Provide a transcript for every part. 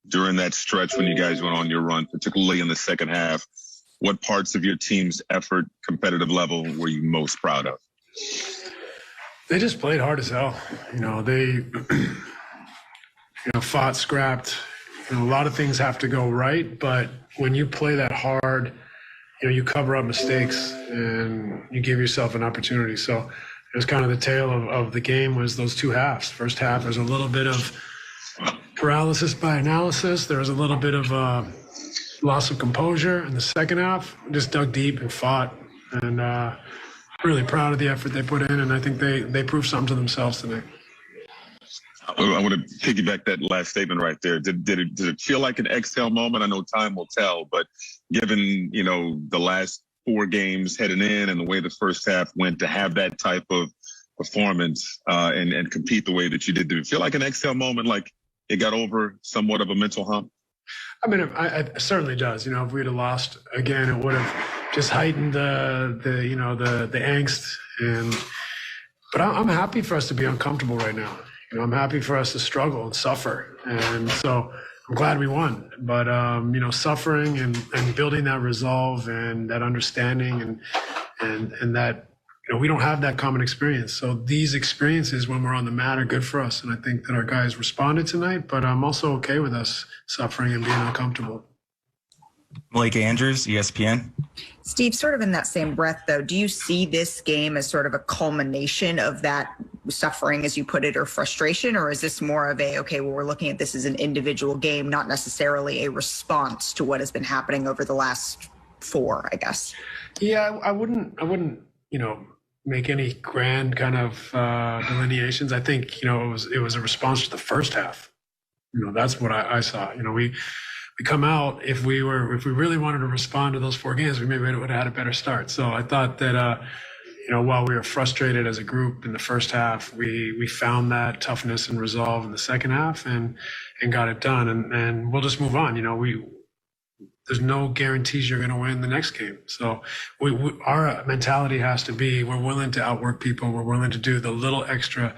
during that stretch when you guys went on your run, particularly in the second half, what parts of your team's effort, competitive level, were you most proud of? They just played hard as hell. They fought, scrapped. A lot of things have to go right, but when you play that hard, you cover up mistakes and you give yourself an opportunity. So it was kind of the tale of the game was those two halves. First half, there's a little bit of paralysis by analysis. There was a little bit of loss of composure. In the second half, just dug deep and fought, and really proud of the effort they put in, and I think they proved something to themselves tonight. I want to piggyback that last statement right there. Did it feel like an exhale moment? I know time will tell, but given, the last 4 games heading in and the way the first half went, to have that type of performance and compete the way that you did it feel like an exhale moment, like it got over somewhat of a mental hump? I mean, it certainly does. If we'd have lost again, it would have just heightened the angst. But I'm happy for us to be uncomfortable right now. I'm happy for us to struggle and suffer. And so I'm glad we won. But, suffering and building that resolve and that understanding and that, we don't have that common experience. So these experiences when we're on the mat are good for us. And I think that our guys responded tonight, but I'm also okay with us suffering and being uncomfortable. Blake Andrews, ESPN. Steve, sort of in that same breath, though, do you see this game as sort of a culmination of that suffering, as you put it, or frustration? Or is this more of we're looking at this as an individual game, not necessarily a response to what has been happening over the last 4, I guess? Yeah, I wouldn't, make any grand kind of delineations. I think, it was a response to the first half. That's what I saw. We come out, if we really wanted to respond to those 4 games, we maybe would have had a better start. So I thought that, while we were frustrated as a group in the first half, we found that toughness and resolve in the second half and got it done. And we'll just move on. There's no guarantees you're going to win the next game. So our mentality has to be, we're willing to outwork people. We're willing to do the little extra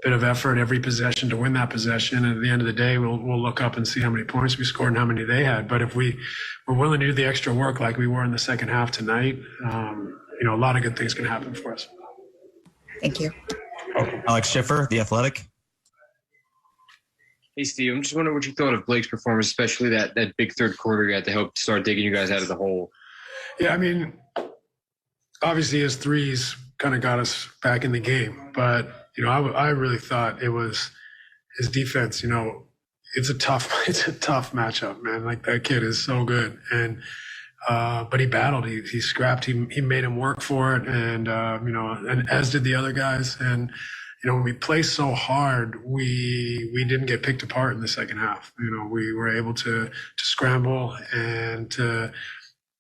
bit of effort every possession to win that possession. And at the end of the day, we'll look up and see how many points we scored and how many they had. But if we're willing to do the extra work like we were in the second half tonight, a lot of good things can happen for us. Thank you. Alex Schiffer, The Athletic. Hey, Steve, I'm just wondering what you thought of Blake's performance, especially that big third quarter he had to help start digging you guys out of the hole. Yeah, I mean, obviously his threes kind of got us back in the game. But, I really thought it was his defense. It's a tough matchup, man. Like, that kid is so good. And but he battled, he scrapped, he made him work for it. And, and as did the other guys. And, when we play so hard, we didn't get picked apart in the second half. We were able to scramble and to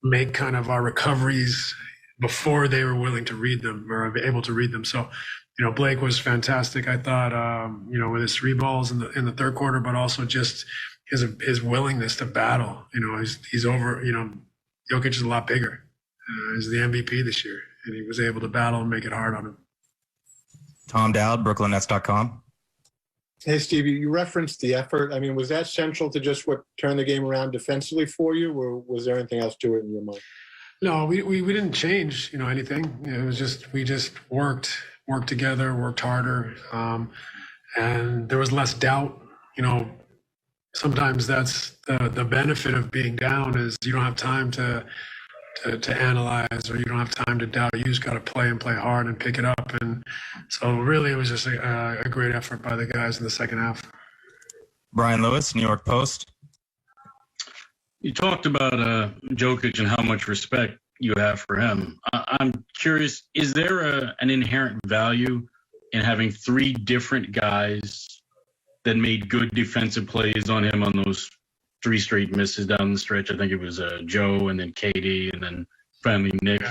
make kind of our recoveries before they were willing to read them or able to read them. So, Blake was fantastic. I thought, with his 3 balls in the third quarter, but also just his willingness to battle. He's over. Jokic is a lot bigger. He's the MVP this year, and he was able to battle and make it hard on him. Tom Dowd, BrooklynNets.com. Hey, Steve, you referenced the effort. I mean, was that central to just what turned the game around defensively for you, or was there anything else to it in your mind? No, we didn't change, anything. It was just, we just worked together, worked harder, and there was less doubt. Sometimes that's the benefit of being down is you don't have time to analyze, or you don't have time to doubt. You just got to play and play hard and pick it up. And so really it was just a great effort by the guys in the second half. Brian Lewis, New York Post. You talked about Jokic and how much respect you have for him. I'm curious, is there an inherent value in having 3 different guys that made good defensive plays on him on those 3 straight misses down the stretch? I think it was Joe and then KD and then finally Nick.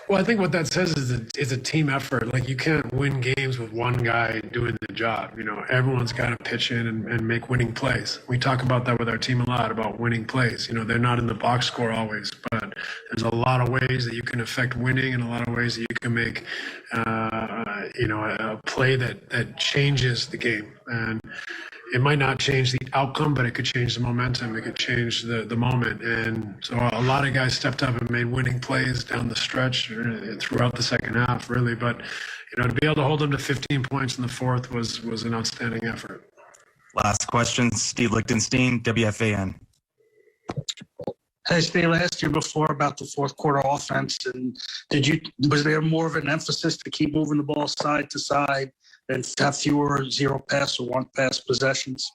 Well, I think what that says is it's a team effort. Like, you can't win games with one guy doing the job. Everyone's got to pitch in and make winning plays. We talk about that with our team a lot, about winning plays. They're not in the box score always, but there's a lot of ways that you can affect winning and a lot of ways that you can make, a play that changes the game. And, it might not change the outcome, but it could change the momentum. It could change the moment. And so a lot of guys stepped up and made winning plays down the stretch throughout the second half, really. But, to be able to hold them to 15 points in the fourth was an outstanding effort. Last question, Steve Lichtenstein, WFAN. Hey, Steve, I asked you before about the fourth quarter offense, and was there more of an emphasis to keep moving the ball side to side and have fewer zero pass or one pass possessions?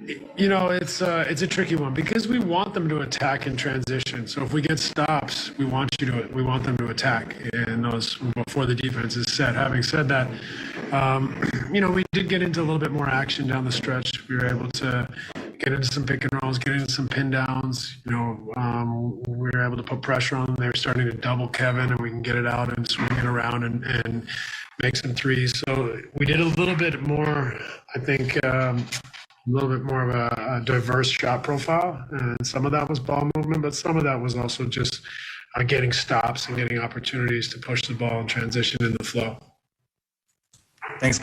It's a tricky one because we want them to attack in transition. So if we get stops, we want them to attack in those before the defense is set. Having said that, we did get into a little bit more action down the stretch. We were able to get into some pick and rolls, get into some pin downs. We were able to put pressure on them. They were starting to double Kevin, and we can get it out and swing it around and make some threes. So we did a little bit more, I think, a little bit more of a diverse shot profile. And some of that was ball movement, but some of that was also just getting stops and getting opportunities to push the ball and transition in the flow. Thanks.